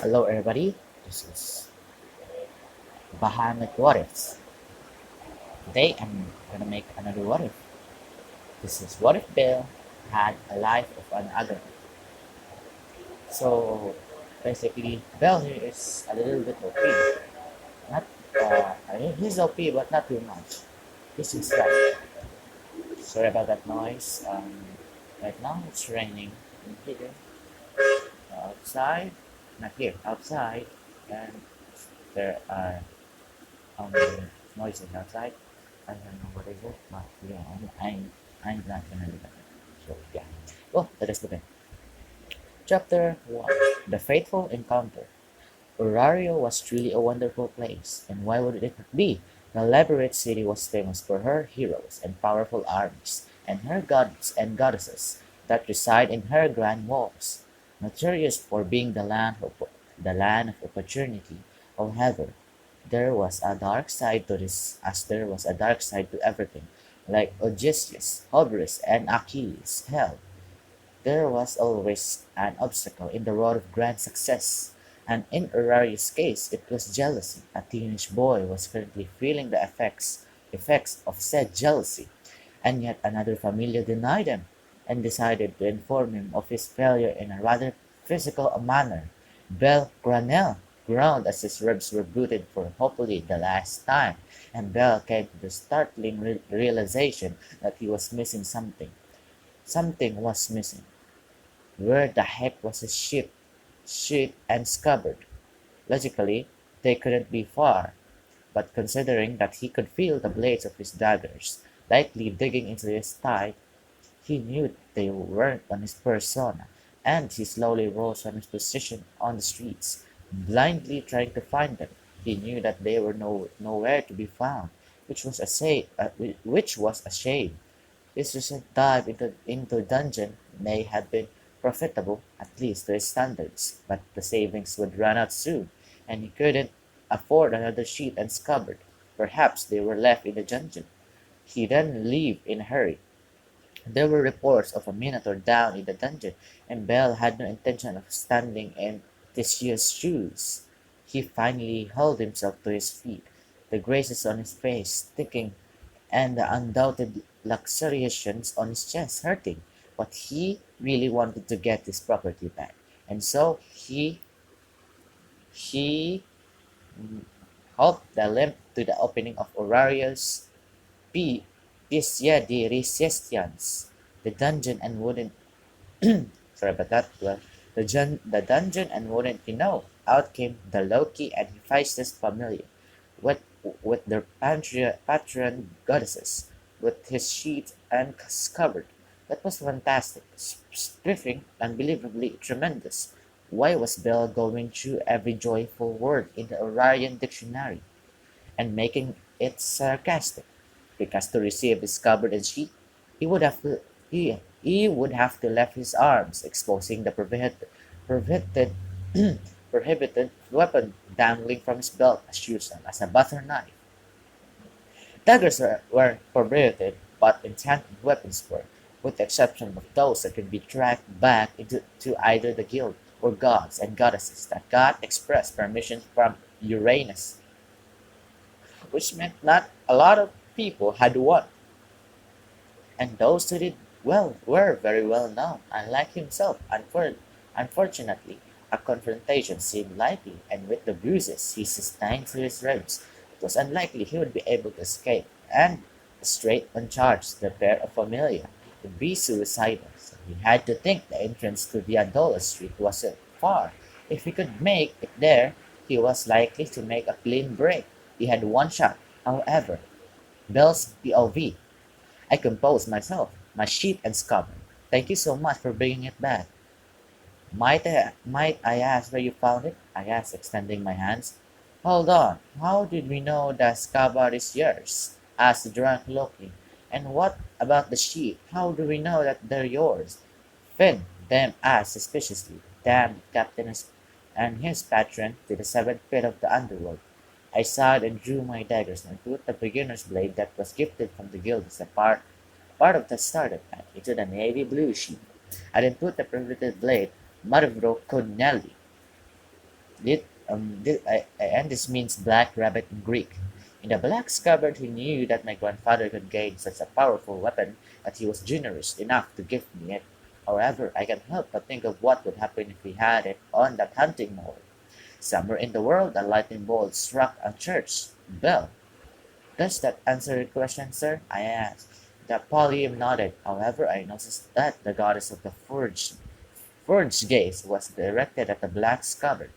Hello everybody, this is Bahamut What Ifs. Today I'm gonna make another what if. This is what if Bill had a life of an agornaut. So basically Bill here is a little bit OP. Not he's OP but not too much. This is right. Sorry about that noise. Right now it's raining in here. Outside, not here, outside, and there are um, noises outside. I don't know what is it, but yeah, I'm not gonna do that. So yeah. Well, let us begin. Chapter 1. The Faithful Encounter. Orario was truly a wonderful place, and why would it not be? The Labyrinth city was famous for her heroes and powerful armies, and her gods and goddesses that reside in her grand walls. Notorious for being the land of opportunity, however, there was a dark side to this, as there was a dark side to everything, like Odysseus, Hobris, and Achilles. Hell, there was always an obstacle in the road of grand success, and in Aurarius' case it was jealousy. A teenage boy was currently feeling the effects of said jealousy, and yet another familia denied him, and decided to inform him of his failure in a rather physical manner. Bell Granell groaned as his ribs were booted for hopefully the last time, and Bell came to the startling realization that he was missing something. Something was missing. Where the heck was his sheath and scabbard? Logically, they couldn't be far, but considering that he could feel the blades of his daggers lightly digging into his thigh, he knew they weren't on his persona, and he slowly rose from his position on the streets, blindly trying to find them. He knew that they were nowhere to be found, which was a shame. His recent dive into dungeon may have been profitable, at least to his standards, but the savings would run out soon, and he couldn't afford another sheet and scabbard. Perhaps they were left in the dungeon. He then leave in a hurry. There were reports of a minotaur down in the dungeon, and Bell had no intention of standing in Theseus' shoes. He finally held himself to his feet, the graces on his face sticking and the undoubted luxuriations on his chest hurting, but he really wanted to get his property back, and so he helped the limp to the opening of Orario's P. Picia de Resistance, the dungeon, and wouldn't sorry about that. Well, the dungeon, and wouldn't you know, out came the Loki and Hephaestus familiar, with their patron goddesses, with his sheet and scabbard. That was fantastic, spiffing, unbelievably tremendous. Why was Bell going through every joyful word in the Orion dictionary and making it sarcastic? Because to receive his scabbard and sheet, he would have to he would have to left his arms, exposing the prohibited prohibited weapon dangling from his belt as usual as a butter knife. Daggers were prohibited, but enchanted weapons were, with the exception of those that could be tracked back into to either the guild or gods and goddesses that got express permission from Uranus, which meant not a lot of people had one, and those who did well were very well known. Unlike himself, unfortunately, a confrontation seemed likely, and with the bruises he sustained to his ribs, it was unlikely he would be able to escape, and straight on charge, the pair of familia would be suicidal, so he had to think the entrance to the Adola Street wasn't far. If he could make it there, he was likely to make a clean break. He had one shot, however. Bell's POV. I composed myself, my sheet and scabbard. Thank you so much for bringing it back. Might I ask where you found it? I asked, extending my hands. Hold on, how did we know the scabbard is yours? Asked the drunk Loki. And what about the sheet? How do we know that they're yours? Finn then asked suspiciously. Damn the captain and his patron to the seventh pit of the underworld. I sighed and drew my daggers and put the beginner's blade that was gifted from the guild as a part of the starter pack into the navy blue sheath. I then put the prohibited blade, Marvro Corneli, And this means black rabbit in Greek. In the black scabbard, he knew that my grandfather could gain such a powerful weapon that he was generous enough to give me it. However, I can't help but think of what would happen if we had it on that hunting mall. Somewhere in the world, a lightning bolt struck a church bell. Does that answer your question, sir? I asked. The polyam nodded. However, I noticed that the goddess of the forged gaze was directed at the black scabbard.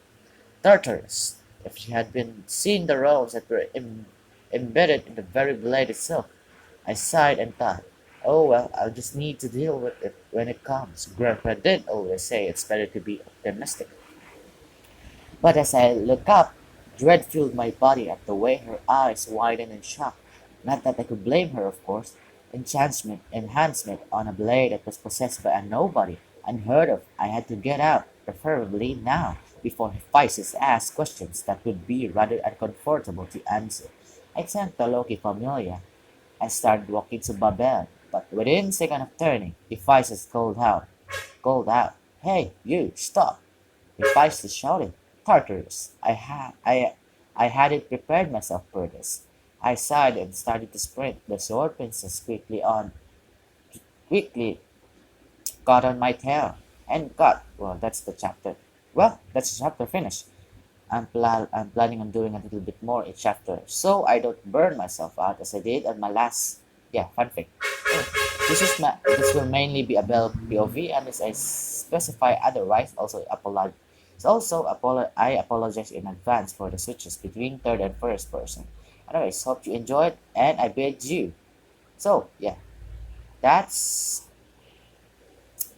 Tartarus. If she had been seen the rows that were embedded in the very blade itself. I sighed and thought, oh well, I'll just need to deal with it when it comes. Grandpa did always say it's better to be optimistic. But as I looked up, dread filled my body at the way her eyes widened in shock. Not that I could blame her, of course. Enhancement on a blade that was possessed by a nobody, unheard of. I had to get out, preferably now, before Hephaestus asked questions that would be rather uncomfortable to answer. I thanked the Loki Familia and started walking to Babel, but within a second of turning, Hephaestus called out, "Hey, you, stop!" Hephaestus shouted, "Tartarus, I hadn't prepared myself for this." I sighed and started to sprint. The sword princess quickly got on my tail and got, well, that's the chapter. Well, that's the chapter finished. I'm planning on doing a little bit more each chapter so I don't burn myself out as I did on my last, yeah, fun fact. This will mainly be a Bell POV unless I specify otherwise. I apologize in advance for the switches between third and first person. Anyways, hope you enjoyed and I bid you. So yeah, that's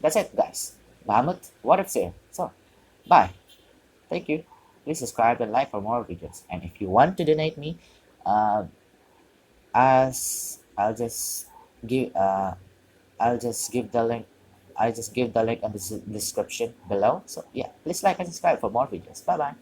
that's it, guys. Bahamut, what if say? So bye. Thank you. Please subscribe and like for more videos. And if you want to donate me, uh, as give uh, I'll just give the link. I just give the link in the description below. So yeah, please like and subscribe for more videos. Bye bye.